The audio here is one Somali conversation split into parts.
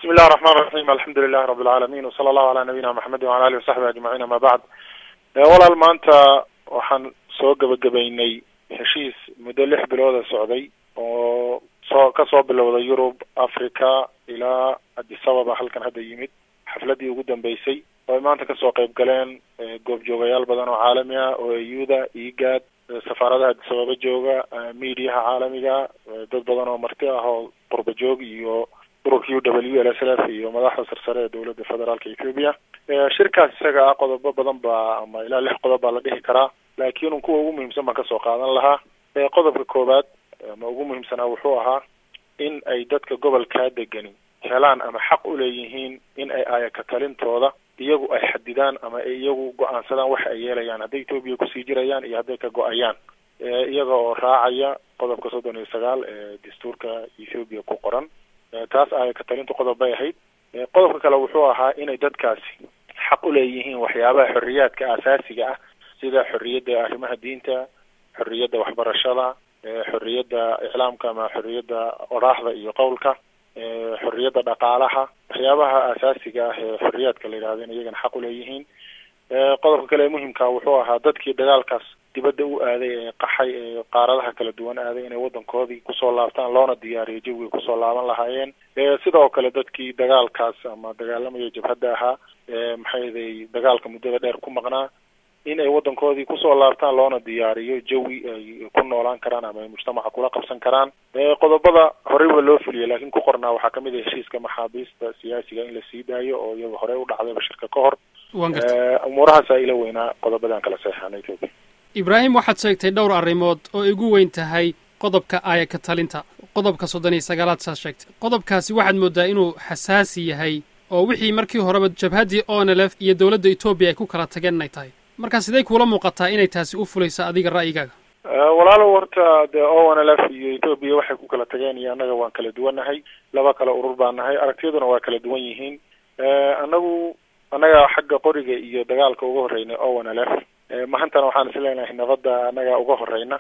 بسم الله الرحمن الرحيم الحمد لله رب العالمين وصلى الله على نبينا محمد وعلى آله وصحبه أجمعين ما بعد. walaal maanta waxaan soo gabagabaynay heshiis muddo 6 bilood socday oo kasoo bilowday Yurub, Afrika ilaa Addis Ababa halkan hadda yimid xafladii ugu dambeysay oo maanta kasoo qayb galeen goobjoogayaal badan oo caalami ah oo EUda, IGAD, safaaradaha Addis Ababa jooga, meediyaha caalamiga, dad badan oo marti ah oo qurba joog iyo ururka UWLSLF iyo madaxda sarsare ee dawladda federaalka Ethiopia. shirkaas isaga qodobo badan ba ama ilaa 6 qodob la dhihi karaa, laakiin kuwa ugu muhiimsan ma ka soo qaadan lahaa. qodobka koobaad ama ugu muhiimsan wuxuu ahaa in ay dadka gobolka degan helaan ama xaq u leeyihiin in ay aayaka talintooda iyagu ay xadidaan ama iyagu go'aansadaan wax ay yeelayaan hadday Ethiopia ku sii jirayaan iyo hadday ka go'ayaan, iyaga oo raacaya qodobka 39 ee dastuurka Ethiopia ku qoran. taas aayaka talintu qodob bay ahayd. qodobka kale wuxuu ahaa inay dadkaasi xaq u leeyihiin waxyaabaha xorriyadka asaasiga ah sida xorriyadda arrimaha diinta, xorriyadda waxbarashada, xorriyadda iclaamka ama xorriyadda oraahda iyo qowlka, xorriyadda dhaqaalaha, waxyaabaha asaasiga ah ee xorriyadka la yiraahdo in iyagana xaq u leeyihiin. qodobka kale muhiimka wuxuu ahaa dadkii dagaalkaas dibadda u aaday ee qaxay ee qaaradaha kala duwan aaday inay wadankoodii kusoo laabtaan loona diyaariyo jawi kusoo laaban lahaayeen. sidoo kale dadkii dagaalkaas ama dagaalamaya jabhadda ahaa maxay dagaalka muddada dheer ku maqnaa in ay wadankoodii kusoo laabtaan loona diyaariyo jawi ay ku noolaan karaan ama ay mujtamaca kula qabsan karaan. qodobada horeyba loo fuliyay laakiin ku qornaa waxaa kamid ah heshiiska maxaabiista siyaasiga in la sii daayo oo iyaga horey u dhacday shirka ka hor. umuurahaas ila weynaa qodobadan kala saxeexanay Ethiopia. Ibrahim, waxaad sheegtay dhowr arrimood oo ugu weyn tahay qodobka aayaka talinta, qodobka 39aad saa sheegtay. qodobkaasi waxaad moodaa inuu xasaasi yahay oo wixii markii horeba jabhaddii ONLF iyo dawladda Ethiopia ay ku kala tageen inay tahay. marka sidee kula muuqataa inay taasi u fulayso adiga ra'yigaaga? walaalo horta ONLF iyo Ethiopia waxay ku kala tageen iyo anaga waan kala duwanahay, laba kala urur baan nahay, aragtiyaduna waa kala duwan yihiin. anaga xagga qoriga iyo dagaalka uga horeynay ONLF mahantana waxaan isleenahay nabadda anaga uga horeyna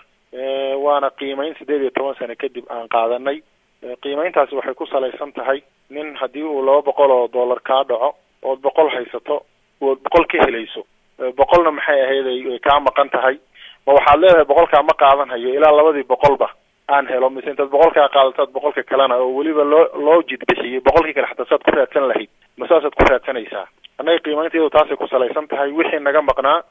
waana qiimeyn 18 sano kadib aan qaadanay. qiimeyntaasi waxay ku salaysan tahay nin hadii uu $200 ka dhaco oo 100 haysato oo 100 ka helayso 100na maxay ahayd ay ka maqan tahay ma waxaad leedahay 100 ka ma qaadan hayo ilaa labadii 100 ba aan helo mise inta 100 ka qaadato 100 kalena oo waliba loo jid bixiyay 100 kale xataa saad ku raadsan lahayd masaasad ku raadsanaysaa. anaga qiimeynteedu taasay ku salaysan tahay wixii naga maqnaa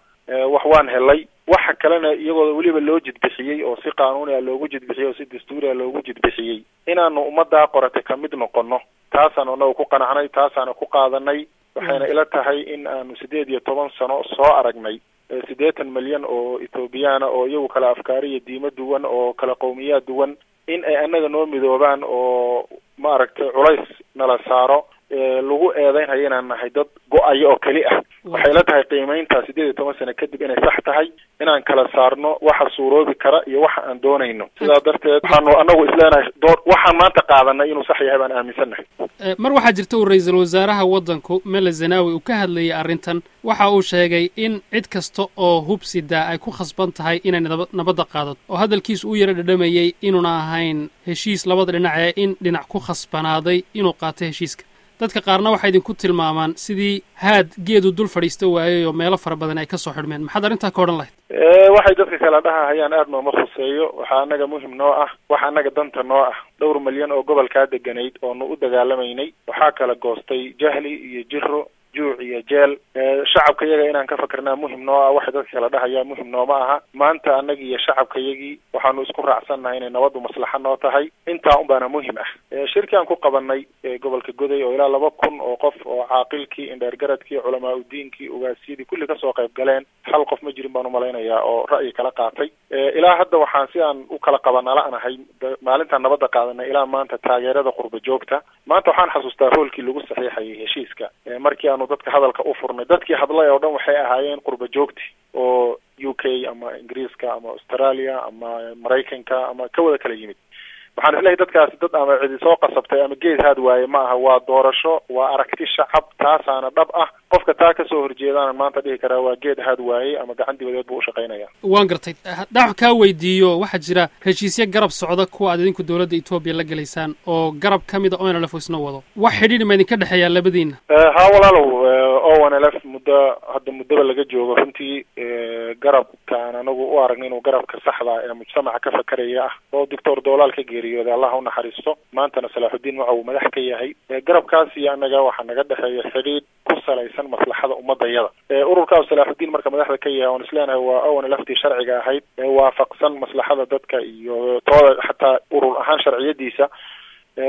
wax waan helay, waxa kalena iyagoo waliba loo jid bixiyay oo si qaanuuni ah loogu jid bixiyay oo si dastuuri ah loogu jid bixiyay inaanu ummadda qorata kamid noqono. taasana oo ku qanacnay, taasana ku qaadanay. waxayna ila tahay in aanu 18 sano soo aragnay 80 milyan oo Ethiopiana oo iyagu kala afkaar iyo diimo duwan oo kala qowmiyad duwan in ay anaga noo midoobaan oo ma aragtay culays nala saaro lagu eedeynaya inaan nahay dad go'ay oo kali ah. waxay la tahay qiimeynta 18 sano kadib inay sax tahay inaan kala saarno waxa suuroobi kara iyo waxa aan doonayno. sidaa darteed waxaanu anagu isleenahay waxaan maanta qaadanay inuu sax yahay baan aaminsanahay. mar waxaa jirta uu ra'iisul wasaaraha wadanku Mele Zenawi uu ka hadlayay arrintan, waxa uu sheegay in cid kasta oo hubsida ay ku khasban tahay inay nabadda qaadato oo hadalkiisu uu yara dhadhamayay inuuna ahayn heshiis labada dhinac ee in dhinac ku khasbanaaday inuu qaato heshiiska. dadka qaarna waxay idinku tilmaamaan sidii haad geedu dul fadhiista waayay oo meelo fara badan ay ka soo xidhmeen. maxaad arrintaa ka odhan lahayd? waxay dadka kala dhahayaan aad nooma khuseeyo. waxaa anaga muhiim noo ah, waxa anaga danta noo ah 2 milyan oo gobolkaa deganayd oo nu u dagaalamaynay waxaa kala goostay jahli iyo jiro, juuc iyo jeel. shacabka iyaga inaan ka fakirnaa muhiim noo ah, waxay dadka kala dhahayaan muhiim nooma aha. maanta anaga iyo shacabka iyagii waxaanu isku raacsannahay inay nabaddu maslaxa noo tahay. intaa unbaana muhiim ah. shirki aan ku qabanay gobolka Goday oo ilaa 2,000 oo qof oo caaqilkii, indheergaradkii, culamaa u diinkii, ugaasiyadii kulli ka soo qayb galeen, hal qof ma jirin baan u malaynayaa oo ra'yi kala qaatay. ilaa hadda waxaan si aan u kala qabanalaanahay maalintaan nabadda qaadanay ilaa maanta taageerada qurba joogta. maanta waxaan xasuustaa hoolkii lagu saxiixayay heshiiska markii aanu dadka hadalka u furnay. dadkii hadlay oo dhan waxay ahaayeen qurba joogti oo UK ama Ingiriiska ama Australia ama Mareykanka ama ka wada kala yimid. waxaan isleeyahay dadkaasi dad ama cidi soo qasabtay ama geed haad waaye ma aha, waa doorasho, waa aragti shacab, taasaana dhab ah. qofka taa kasoo horjeedaan maanta dhihi karaa waa geed haad waaye ama gacan dibadeed buu u shaqaynaya. waan gartay. haddaan wax kaa weydiiyo, waxaa jira heshiisyo garab socda kuwa aad idinku dowladda Ethiopia la gelaysaan oo garab ka mid ah ONLF isna wado, wax xidhiidh ma idinka dhexeeya labadiina? ha walaalow, ONLF muddaba laga joogo runtii garabkaan anagu u aragna inuu garabka saxda ee mujtamaca ka fakaraya ah, oo doctor Doolaal ka geeriyooday, Allah u naxariisto, maantana Salaaxudiin waxa uu madax ka yahay. garabkaas iyo anaga waxaa naga dhexeeya xidhiidh ku salaysan maslaxada ummadayada. ururkaas Salaaxudiin marka madaxda ka yahay oon isleenahay waa ONLFtii sharciga ahayd, waafaqsan maslaxada dadka iyo tooda xataa urur ahaan sharciyadiisa.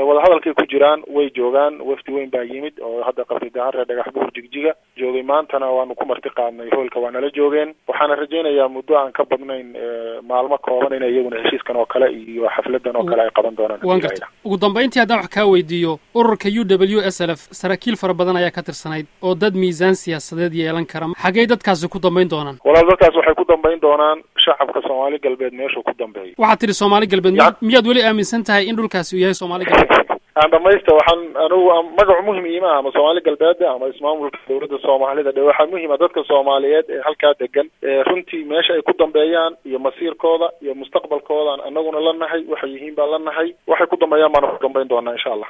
wadahadalkay ku jiraan, way joogaan, wafdi weyn baa yimid oo hadda qabridahare dhagax buur jigjiga joogay, maantana waanu ku marti qaadnay hoolka, waa nala joogeen. waxaana rajaynayaa muddo aan ka badnayn maalmo kooban inay iyaguna heshiiskan oo kale iyo xafladan oo kale ay qaban doonaan. ugu dambayntii haddaan wax kaa weydiiyo, ururka UWSLF saraakiil fara badan ayaa ka tirsanayd oo dad miisaan siyaasadeed yeelan kara, xaggee dadkaasi ku dambayn doonaan? walaal, dadkaas waxay ku dambayn doonaan shacabka Soomaali galbeed meeshuu ku dambeeyo. waxaad tiri Soomaali galbeed, miyaad weli aaminsan tahay in dhulkaasi uu yahay Soomaali galbeed? aan dhamaysta, waxaan anigu magacu muhim iima ama Soomaali galbeed ama ismaamulka dowladda Soomaalida waxaa muhiima dadka Soomaaliyeed ee halkaa degan runtii meesha ay ku dambeeyaan iyo masiirkooda iyo mustaqbalkooda anaguna la nahay, waxay yihiin baa la nahay, waxay ku dambeeyaan baan ku dambayn doonaa insha Allah.